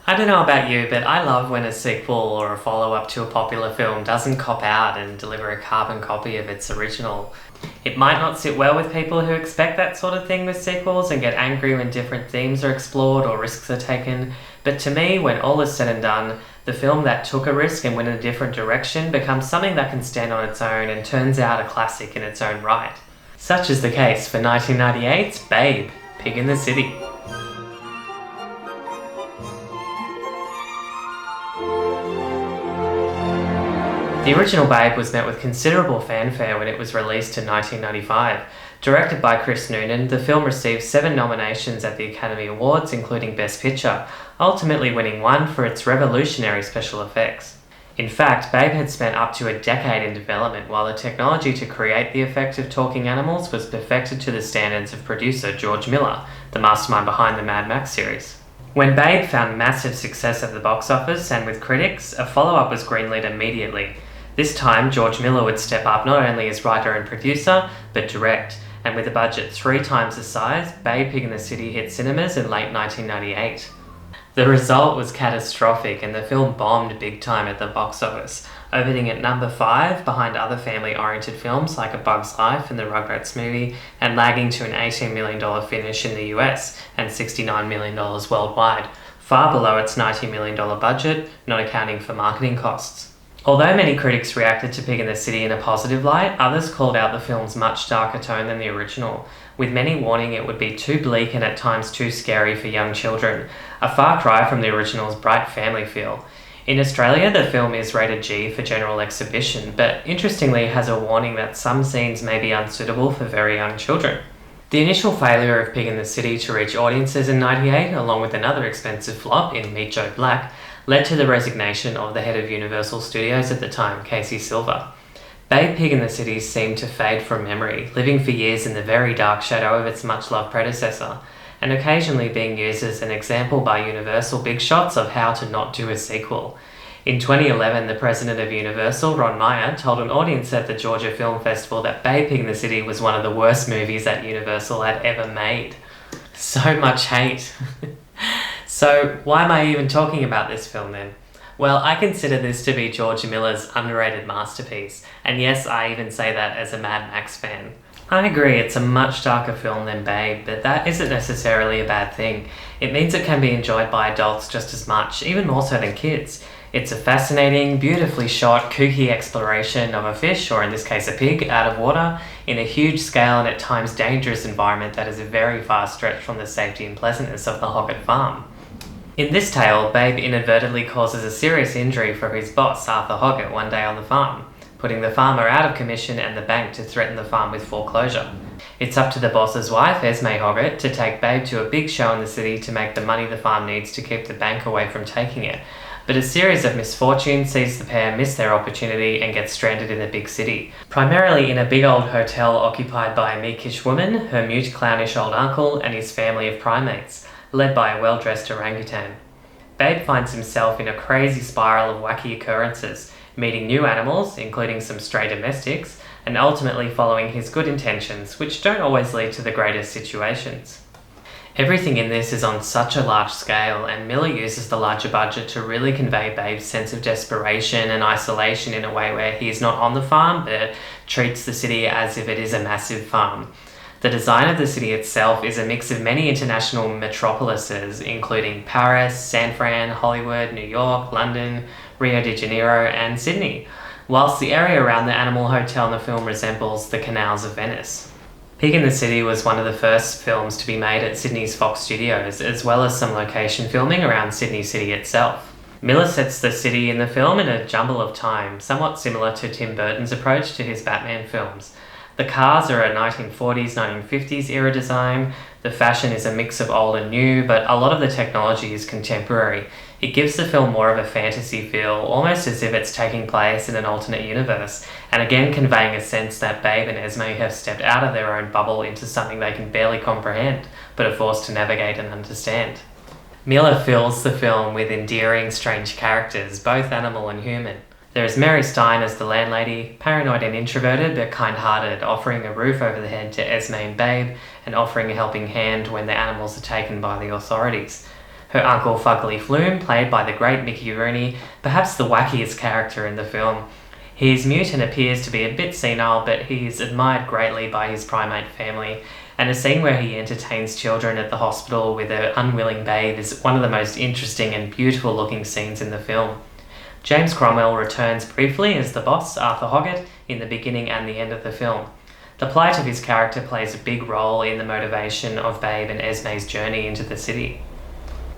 I don't know about you, but I love when a sequel or a follow-up to a popular film doesn't cop out and deliver a carbon copy of its original. It might not sit well with people who expect that sort of thing with sequels and get angry when different themes are explored or risks are taken, but to me, when all is said and done, the film that took a risk and went in a different direction becomes something that can stand on its own and turns out a classic in its own right. Such is the case for 1998's Babe, Pig in the City. The original Babe was met with considerable fanfare when it was released in 1995. Directed by Chris Noonan, the film received 7 nominations at the Academy Awards, including Best Picture, ultimately winning 1 for its revolutionary special effects. In fact, Babe had spent up to a decade in development, while the technology to create the effect of talking animals was perfected to the standards of producer George Miller, the mastermind behind the Mad Max series. When Babe found massive success at the box office and with critics, a follow-up was greenlit immediately. This time, George Miller would step up not only as writer and producer, but direct, and with a budget 3 times the size, Babe, Pig in the City hit cinemas in late 1998. The result was catastrophic, and the film bombed big time at the box office, opening at number 5 behind other family-oriented films like A Bug's Life and the Rugrats movie, and lagging to an $18 million finish in the US and $69 million worldwide, far below its $90 million budget, not accounting for marketing costs. Although many critics reacted to Pig in the City in a positive light, others called out the film's much darker tone than the original, with many warning it would be too bleak and at times too scary for young children, a far cry from the original's bright family feel. In Australia, the film is rated G for general exhibition, but interestingly has a warning that some scenes may be unsuitable for very young children. The initial failure of Pig in the City to reach audiences in '98, along with another expensive flop in Meet Joe Black, led to the resignation of the head of Universal Studios at the time, Casey Silver. Babe, Pig in the City seemed to fade from memory, living for years in the very dark shadow of its much-loved predecessor, and occasionally being used as an example by Universal big shots of how to not do a sequel. In 2011, the president of Universal, Ron Meyer, told an audience at the Georgia Film Festival that Babe, Pig in the City was one of the worst movies that Universal had ever made. So much hate. So why am I even talking about this film then? Well, I consider this to be George Miller's underrated masterpiece, and yes, I even say that as a Mad Max fan. I agree, it's a much darker film than Babe, but that isn't necessarily a bad thing. It means it can be enjoyed by adults just as much, even more so than kids. It's a fascinating, beautifully shot, kooky exploration of a fish, or in this case a pig, out of water, in a huge scale and at times dangerous environment that is a very far stretch from the safety and pleasantness of the Hoggett farm. In this tale, Babe inadvertently causes a serious injury for his boss, Arthur Hoggett, one day on the farm, putting the farmer out of commission and the bank to threaten the farm with foreclosure. It's up to the boss's wife, Esme Hoggett, to take Babe to a big show in the city to make the money the farm needs to keep the bank away from taking it. But a series of misfortunes sees the pair miss their opportunity and get stranded in the big city, primarily in a big old hotel occupied by a meekish woman, her mute clownish old uncle, and his family of primates, led by a well-dressed orangutan. Babe finds himself in a crazy spiral of wacky occurrences, meeting new animals, including some stray domestics, and ultimately following his good intentions, which don't always lead to the greatest situations. Everything in this is on such a large scale, and Miller uses the larger budget to really convey Babe's sense of desperation and isolation in a way where he is not on the farm, but treats the city as if it is a massive farm. The design of the city itself is a mix of many international metropolises, including Paris, San Fran, Hollywood, New York, London, Rio de Janeiro, and Sydney, whilst the area around the animal hotel in the film resembles the canals of Venice. Pig in the City was one of the first films to be made at Sydney's Fox Studios, as well as some location filming around Sydney City itself. Miller sets the city in the film in a jumble of time, somewhat similar to Tim Burton's approach to his Batman films. The cars are a 1940s, 1950s era design. The fashion is a mix of old and new, but a lot of the technology is contemporary. It gives the film more of a fantasy feel, almost as if it's taking place in an alternate universe, and again conveying a sense that Babe and Esme have stepped out of their own bubble into something they can barely comprehend, but are forced to navigate and understand. Miller fills the film with endearing, strange characters, both animal and human. There is Mary Stein as the landlady, paranoid and introverted but kind-hearted, offering a roof over the head to Esme and Babe, and offering a helping hand when the animals are taken by the authorities. Her uncle Fugly Flume, played by the great Mickey Rooney, perhaps the wackiest character in the film. He is mute and appears to be a bit senile, but he is admired greatly by his primate family, and a scene where he entertains children at the hospital with an unwilling babe is one of the most interesting and beautiful looking scenes in the film. James Cromwell returns briefly as the boss, Arthur Hoggett, in the beginning and the end of the film. The plight of his character plays a big role in the motivation of Babe and Esme's journey into the city.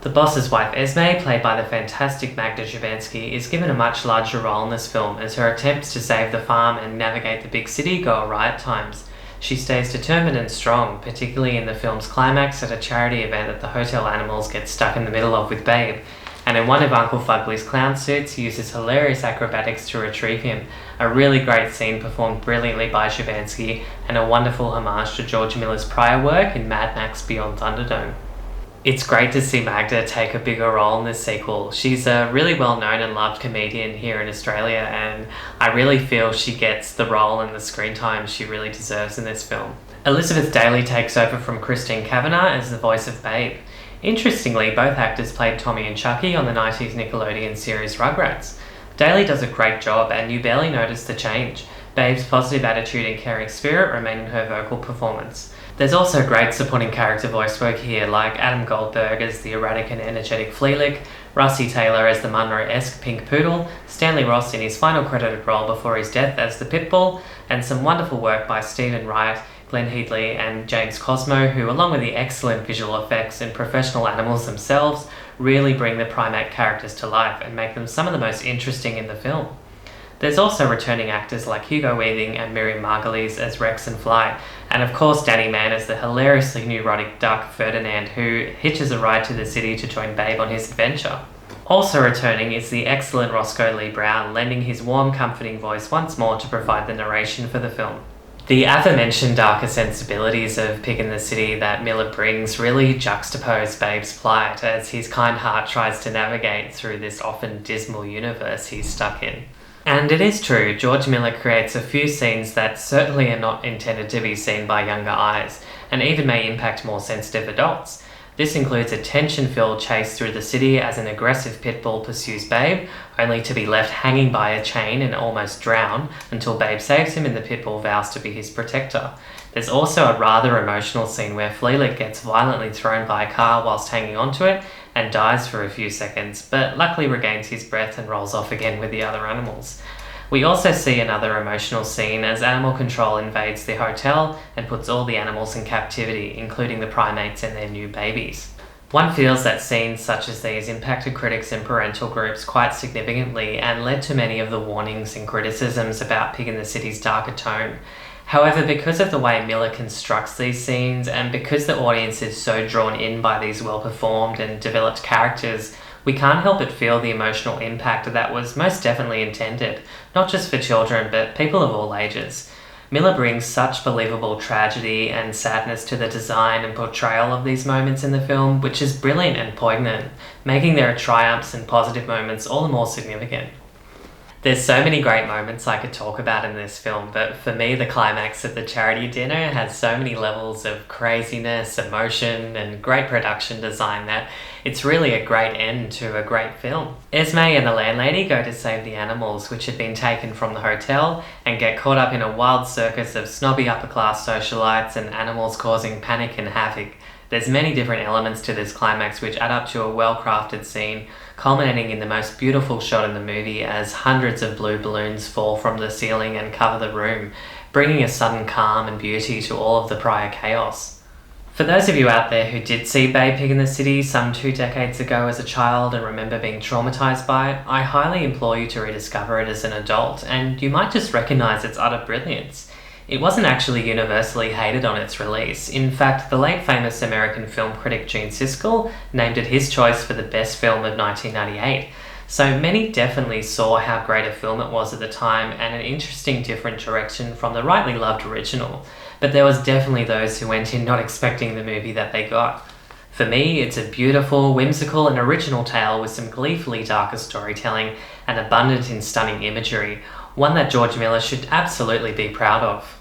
The boss's wife Esme, played by the fantastic Magda Szubanski, is given a much larger role in this film as her attempts to save the farm and navigate the big city go awry at times. She stays determined and strong, particularly in the film's climax at a charity event that the hotel animals get stuck in the middle of with Babe, and in one of Uncle Fugly's clown suits uses hilarious acrobatics to retrieve him. A really great scene performed brilliantly by Szubanski and a wonderful homage to George Miller's prior work in Mad Max Beyond Thunderdome. It's great to see Magda take a bigger role in this sequel. She's a really well-known and loved comedian here in Australia, and I really feel she gets the role and the screen time she really deserves in this film. Elizabeth Daly takes over from Christine Kavanagh as the voice of Babe. Interestingly, both actors played Tommy and Chucky on the 90s Nickelodeon series Rugrats. Daly does a great job, and you barely notice the change. Babe's positive attitude and caring spirit remain in her vocal performance. There's also great supporting character voice work here, like Adam Goldberg as the erratic and energetic Flealick, Rusty Taylor as the Munro-esque Pink Poodle, Stanley Ross in his final credited role before his death as the Pitbull, and some wonderful work by Stephen Wright, Glenn Headley and James Cosmo, who, along with the excellent visual effects and professional animals themselves, really bring the primate characters to life and make them some of the most interesting in the film. There's also returning actors like Hugo Weaving and Miriam Margolyes as Rex and Fly, and of course Danny Mann as the hilariously neurotic duck Ferdinand, who hitches a ride to the city to join Babe on his adventure. Also returning is the excellent Roscoe Lee Brown, lending his warm, comforting voice once more to provide the narration for the film. The aforementioned darker sensibilities of Pig in the City that Miller brings really juxtapose Babe's plight as his kind heart tries to navigate through this often dismal universe he's stuck in. And it is true, George Miller creates a few scenes that certainly are not intended to be seen by younger eyes, and even may impact more sensitive adults. This includes a tension-filled chase through the city as an aggressive pit bull pursues Babe, only to be left hanging by a chain and almost drown until Babe saves him and the pit bull vows to be his protector. There's also a rather emotional scene where Flealick gets violently thrown by a car whilst hanging onto it and dies for a few seconds, but luckily regains his breath and rolls off again with the other animals. We also see another emotional scene as animal control invades the hotel and puts all the animals in captivity, including the primates and their new babies. One feels that scenes such as these impacted critics and parental groups quite significantly and led to many of the warnings and criticisms about Pig in the City's darker tone. However, because of the way Miller constructs these scenes and because the audience is so drawn in by these well-performed and developed characters, we can't help but feel the emotional impact that was most definitely intended, not just for children, but people of all ages. Miller brings such believable tragedy and sadness to the design and portrayal of these moments in the film, which is brilliant and poignant, making their triumphs and positive moments all the more significant. There's so many great moments I could talk about in this film, but for me the climax of the charity dinner has so many levels of craziness, emotion, and great production design that it's really a great end to a great film. Esme and the landlady go to save the animals, which had been taken from the hotel, and get caught up in a wild circus of snobby upper-class socialites and animals causing panic and havoc. There's many different elements to this climax which add up to a well-crafted scene, culminating in the most beautiful shot in the movie as hundreds of blue balloons fall from the ceiling and cover the room, bringing a sudden calm and beauty to all of the prior chaos. For those of you out there who did see Babe Pig in the City some 2 decades ago as a child and remember being traumatised by it, I highly implore you to rediscover it as an adult, and you might just recognise its utter brilliance. It wasn't actually universally hated on its release. In fact, the late famous American film critic Gene Siskel named it his choice for the best film of 1998. So many definitely saw how great a film it was at the time and an interesting different direction from the rightly loved original. But there was definitely those who went in not expecting the movie that they got. For me, it's a beautiful, whimsical and original tale with some gleefully darker storytelling and abundant in stunning imagery, one that George Miller should absolutely be proud of.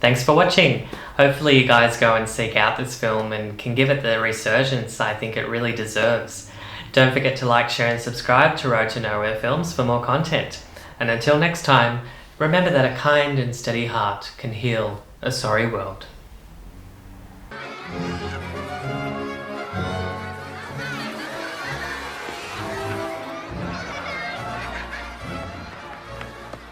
Thanks for watching. Hopefully you guys go and seek out this film and can give it the resurgence I think it really deserves. Don't forget to like, share and subscribe to Road to Nowhere Films for more content. And until next time, remember that a kind and steady heart can heal a sorry world.